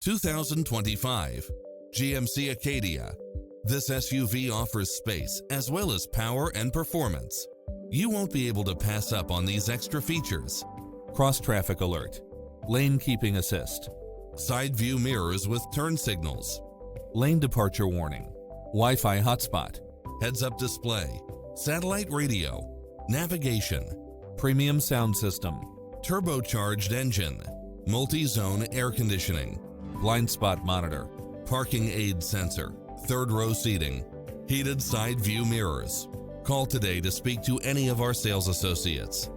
2025 GMC Acadia. This SUV offers space as well as power and performance. You won't be able to pass up on these extra features. Cross-traffic alert, lane keeping assist, side view mirrors with turn signals, lane departure warning, Wi-Fi hotspot, heads-up display, satellite radio, navigation, premium sound system, turbocharged engine, multi-zone air conditioning, blind spot monitor, parking aid sensor, third row seating, heated side view mirrors. Call today to speak to any of our sales associates.